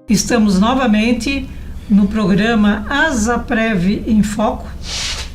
Estamos novamente no programa Asaprev em Foco,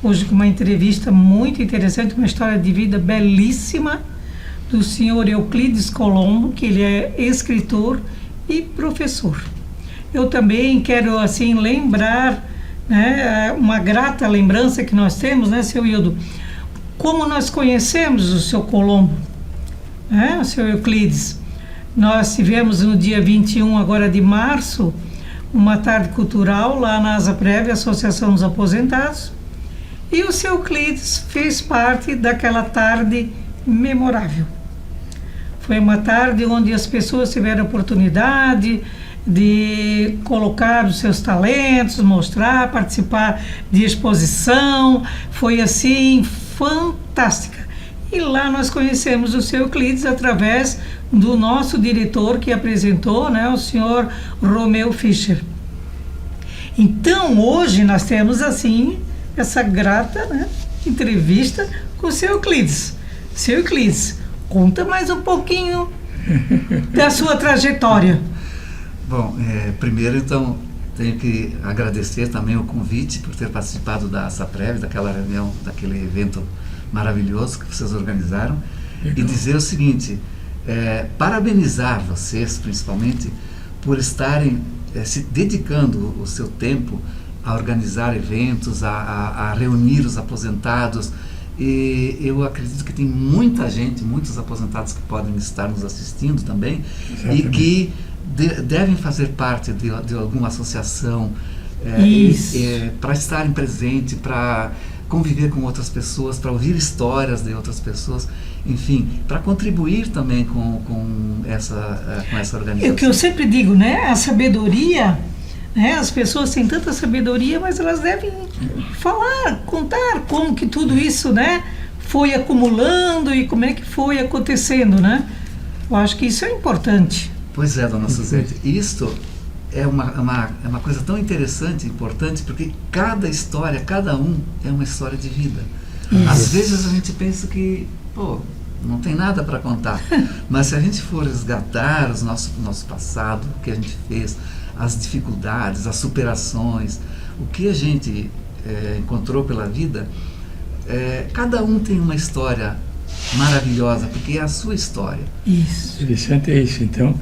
hoje com uma entrevista muito interessante, uma história de vida belíssima do senhor Euclides Colombo, que ele é escritor e professor. Eu também quero assim lembrar, né, uma grata lembrança que nós temos, né, seu Hildo, como nós conhecemos o seu Colombo, né, o seu Euclides. Nós tivemos no dia 21 agora de março uma tarde cultural lá na Asaprev, Associação dos Aposentados, e o seu Euclides fez parte daquela tarde memorável. Foi uma tarde onde as pessoas tiveram a oportunidade de colocar os seus talentos, mostrar, participar de exposição. Foi assim fantástica. E lá nós conhecemos o seu Euclides através do nosso diretor que apresentou, né, o senhor Romeu Fischer. Então hoje nós temos assim essa grata, né, entrevista com o seu Euclides. Seu Euclides, conta mais um pouquinho da sua trajetória. Bom, primeiro então tenho que agradecer também o convite por ter participado da Asaprev, daquela reunião, daquele evento maravilhoso que vocês organizaram. Legal. E dizer o seguinte, parabenizar vocês principalmente por estarem se dedicando o seu tempo a organizar eventos, a reunir os aposentados. E eu acredito que tem muita gente, muitos aposentados que podem estar nos assistindo também. Exatamente. E que devem fazer parte de alguma associação para estarem presentes, para conviver com outras pessoas, para ouvir histórias de outras pessoas, enfim, para contribuir também com essa organização. É o que eu sempre digo, né? A sabedoria, né? As pessoas têm tanta sabedoria, mas elas devem falar, contar como que tudo isso, né, foi acumulando e como é que foi acontecendo, né? Eu acho que isso é importante. Pois é, dona Suzete, isto é uma coisa tão interessante, importante, porque cada história, cada um é uma história de vida. Às vezes a gente pensa que, não tem nada para contar, mas se a gente for resgatar o nosso passado, o que a gente fez, as dificuldades, as superações, o que a gente encontrou pela vida, cada um tem uma história maravilhosa, porque é a sua história. Isso. Interessante é isso, então,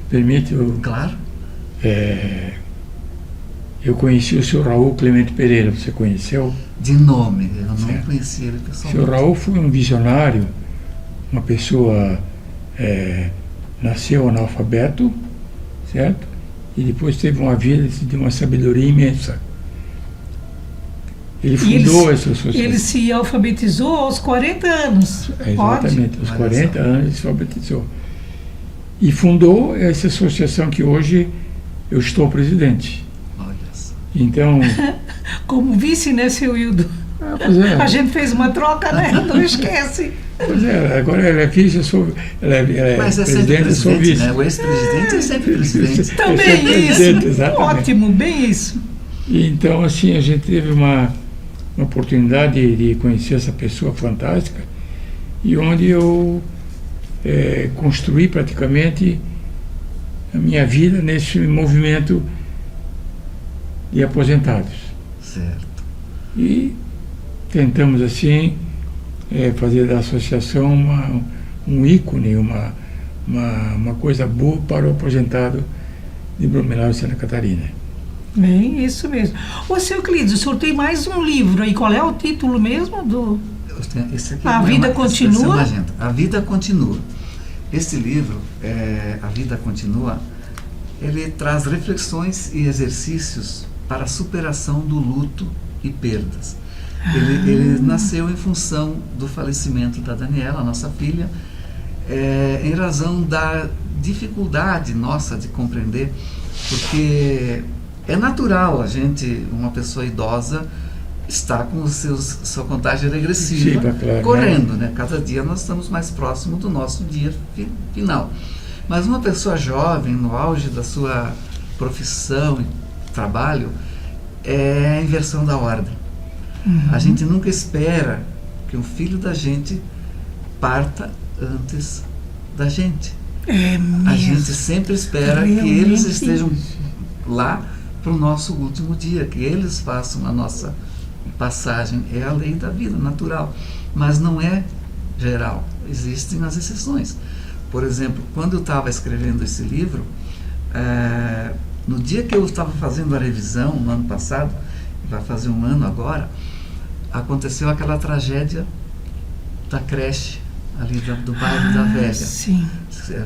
permite eu... Claro. Eu conheci o senhor Raul Clemente Pereira, você conheceu? De nome, eu não conheci ele pessoalmente. O senhor Raul foi um visionário, uma pessoa, nasceu analfabeto, certo? E depois teve uma vida de uma sabedoria imensa. Ele fundou essa associação. Ele se alfabetizou aos 40 anos. Exatamente, aos 40 anos ele se alfabetizou. E fundou essa associação que hoje eu estou presidente. Olha só. Então... Como vice, né, seu Hildo? Pois é. A gente fez uma troca, né? Não esquece. Pois é, agora ela é vice, ela é mas presidente, eu sou vice. Né? O ex-presidente é sempre presidente. Também isso. Exatamente. Ótimo, bem isso. E então, assim, a gente teve uma oportunidade de conhecer essa pessoa fantástica, e onde eu construí praticamente a minha vida nesse movimento de aposentados. Certo. E tentamos, assim, fazer da associação um ícone, uma coisa boa para o aposentado de Blumenau e Santa Catarina. Bem, isso mesmo. Ô, seu Euclides, o senhor tem mais um livro aí, qual é o título mesmo do... Esse aqui A Vida Continua? A Vida Continua. Este livro, A Vida Continua, ele traz reflexões e exercícios para a superação do luto e perdas. Ele nasceu em função do falecimento da Daniela, nossa filha, em razão da dificuldade nossa de compreender, porque é natural uma pessoa idosa, está com sua contagem regressiva, claro, correndo, né? Cada dia nós estamos mais próximos do nosso dia final. Mas uma pessoa jovem, no auge da sua profissão e trabalho, é a inversão da ordem. A gente nunca espera que um filho da gente parta antes da gente. A gente sempre espera que eles estejam lá para o nosso último dia, que eles façam a nossa passagem. É a lei da vida, natural. Mas não é geral. Existem as exceções. Por exemplo, quando eu estava escrevendo esse livro, no dia que eu estava fazendo a revisão, no ano passado, vai fazer um ano agora, aconteceu aquela tragédia da creche ali do bairro da Velha. Sim.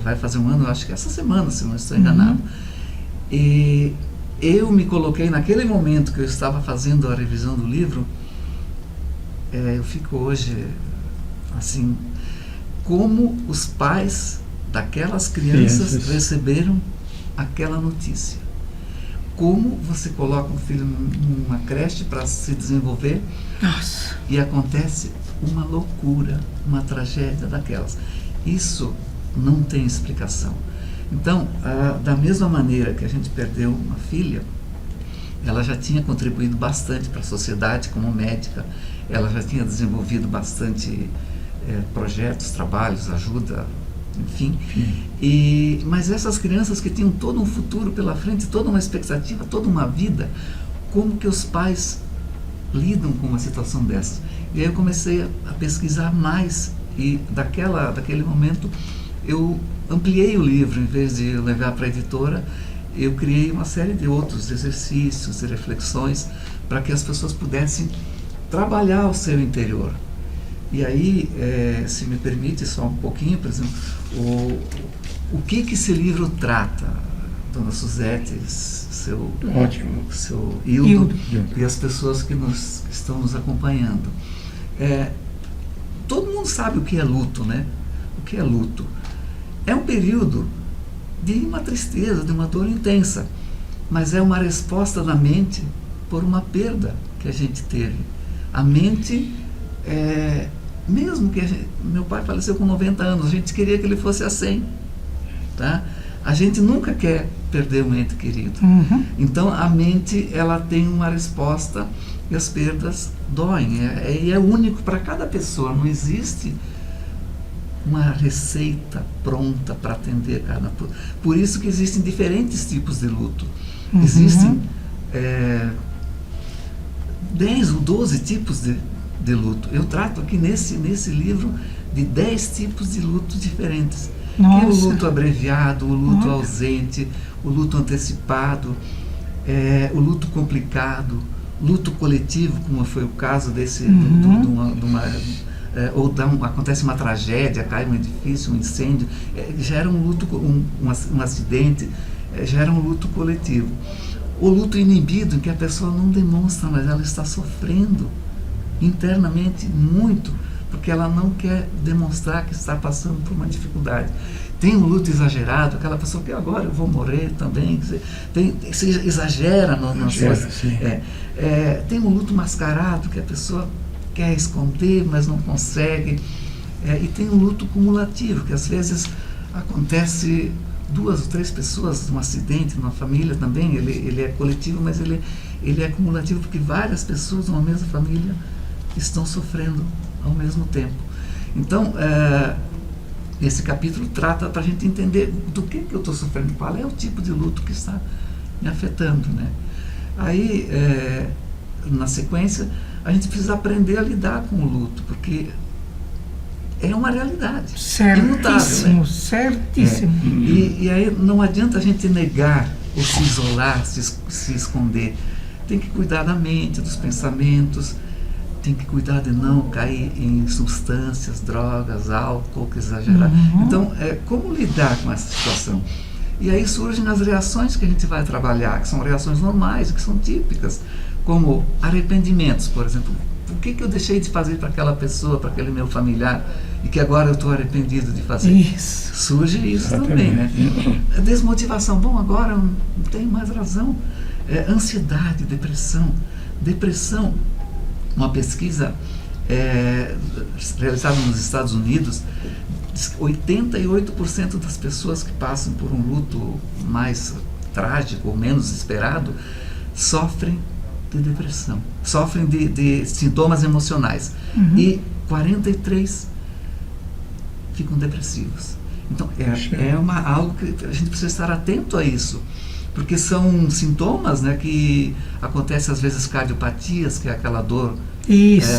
Vai fazer um ano, acho que essa semana, se não estou enganado. E eu me coloquei, naquele momento que eu estava fazendo a revisão do livro, eu fico hoje, assim, como os pais daquelas crianças receberam aquela notícia. Como você coloca um filho numa creche para se desenvolver. Nossa. E acontece uma loucura, uma tragédia daquelas. Isso não tem explicação. Então, da mesma maneira que a gente perdeu uma filha, ela já tinha contribuído bastante para a sociedade como médica, ela já tinha desenvolvido bastante projetos, trabalhos, ajuda, enfim. Mas essas crianças que tinham todo um futuro pela frente, toda uma expectativa, toda uma vida, como que os pais lidam com uma situação dessa? E aí eu comecei a pesquisar mais, e daquele momento eu ampliei o livro. Em vez de levar para a editora, eu criei uma série de outros exercícios e reflexões para que as pessoas pudessem trabalhar o seu interior. E aí, se me permite só um pouquinho, por exemplo, o que esse livro trata, Dona Suzete, seu Hildo e as pessoas que estão nos acompanhando. Todo mundo sabe o que é luto, né? O que é luto? É um período de uma tristeza, de uma dor intensa, mas é uma resposta da mente por uma perda que a gente teve. A mente, mesmo que meu pai faleceu com 90 anos, a gente queria que ele fosse a 100, tá? A gente nunca quer perder um ente querido. Então a mente, ela tem uma resposta e as perdas doem. E é único para cada pessoa. Não existe uma receita pronta para atender cada. Por isso que existem diferentes tipos de luto. Existem 10 ou 12 tipos de luto. Eu trato aqui nesse livro de 10 tipos de luto diferentes. Que é o luto abreviado, o luto ausente, o luto antecipado, o luto complicado, luto coletivo, como foi o caso desse, acontece uma tragédia, cai um edifício, um incêndio, gera um luto, um acidente, gera um luto coletivo. O luto inibido, em que a pessoa não demonstra, mas ela está sofrendo internamente muito, porque ela não quer demonstrar que está passando por uma dificuldade. Tem um luto exagerado, aquela pessoa que agora eu vou morrer também, se exagera nas suas... tem um luto mascarado, que a pessoa quer esconder, mas não consegue. E tem um luto cumulativo, que às vezes acontece 2 ou 3 pessoas num acidente, numa família também. Ele é coletivo, mas ele é cumulativo, porque várias pessoas numa mesma família estão sofrendo ao mesmo tempo. Então, esse capítulo trata para a gente entender do que eu estou sofrendo, qual é o tipo de luto que está me afetando, né? Aí, na sequência, a gente precisa aprender a lidar com o luto, porque é uma realidade. Certíssimo, imutável, né? Certíssimo. E aí não adianta a gente negar ou se isolar, se esconder. Tem que cuidar da mente, dos pensamentos, tem que cuidar de não cair em substâncias, drogas, álcool, que exagerar. Então, como lidar com essa situação? E aí surgem as reações que a gente vai trabalhar, que são reações normais, que são típicas, como arrependimentos, por exemplo. O que eu deixei de fazer para aquela pessoa, para aquele meu familiar, e que agora eu estou arrependido de fazer? Isso. Surge isso também, né? Desmotivação. Bom, agora não tenho mais razão. Ansiedade, depressão. Depressão, uma pesquisa realizada nos Estados Unidos, 88% das pessoas que passam por um luto mais trágico ou menos esperado sofrem de depressão, sofrem de sintomas emocionais, e 43% ficam depressivos. Então, algo que a gente precisa estar atento a isso, porque são sintomas, né, que acontecem às vezes cardiopatias, que é aquela dor,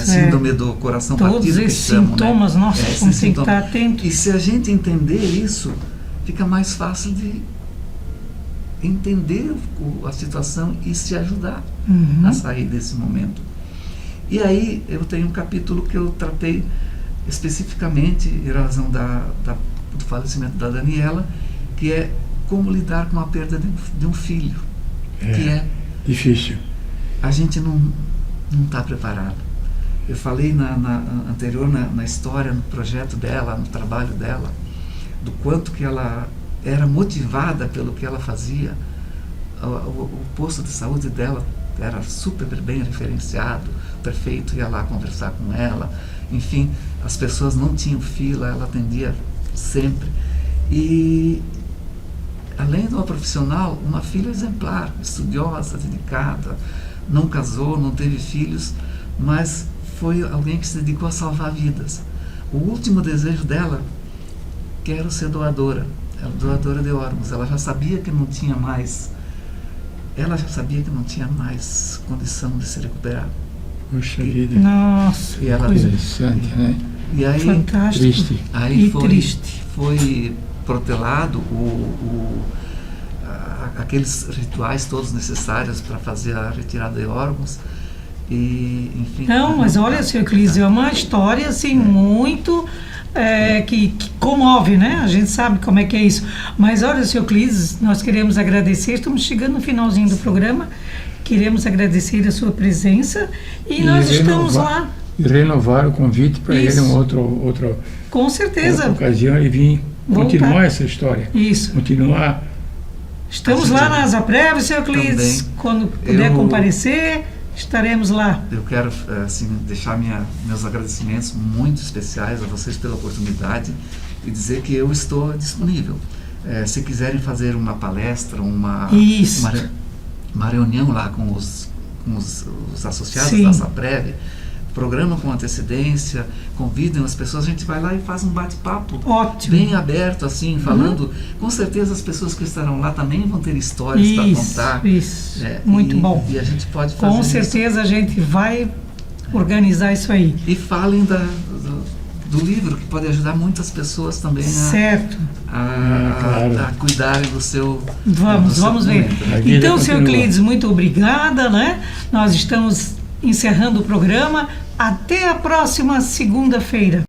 síndrome do coração todos batido, que esses chamam, sintomas, né? nossa, como tem que estar atento. E se a gente entender isso, fica mais fácil de entender a situação e se ajudar a sair desse momento. E aí eu tenho um capítulo que eu tratei especificamente em razão do falecimento da Daniela, que é como lidar com a perda de um filho, que é difícil. A gente não está preparado. Eu falei anterior na história, no projeto dela, no trabalho dela, do quanto que ela era motivada pelo que ela fazia. O posto de saúde dela era super bem referenciado, o prefeito ia lá conversar com ela, enfim, as pessoas não tinham fila, ela atendia sempre. E além de uma profissional, uma filha exemplar, estudiosa, dedicada, não casou, não teve filhos, mas foi alguém que se dedicou a salvar vidas. O último desejo dela, quero ser doadora de órgãos. Ela já sabia que não tinha mais condição de se recuperar. Puxa vida. Nossa, e ela, interessante, né? E aí, fantástico. Triste. Aí Triste. Foi protelado aqueles rituais todos necessários para fazer a retirada de órgãos. E, enfim, não, mas olha, Sr. Euclides, é uma história assim muito que comove, né? A gente sabe como é que é isso. Mas olha, Sr. Euclides, nós queremos agradecer, estamos chegando no finalzinho do programa, queremos agradecer a sua presença e nós estamos lá. E renovar o convite para ele em outra com certeza. outra ocasião e vir continuar essa história. Isso. Continuar. Estamos lá na Asaprev, Sr. Euclides, quando puder comparecer. Estaremos lá. Eu quero assim, deixar meus agradecimentos muito especiais a vocês pela oportunidade e dizer que eu estou disponível. Se quiserem fazer uma palestra, uma reunião lá com os associados da Asaprev, programam com antecedência, convidam as pessoas, a gente vai lá e faz um bate-papo bem aberto, assim, falando. Com certeza as pessoas que estarão lá também vão ter histórias para contar. Isso, muito bom. E a gente pode fazer com certeza a gente vai organizar isso aí. E falem do livro, que pode ajudar muitas pessoas também a cuidarem do seu Vamos ver. Então, Sr. Euclides, muito obrigada, né? Nós estamos encerrando o programa. Até a próxima segunda-feira.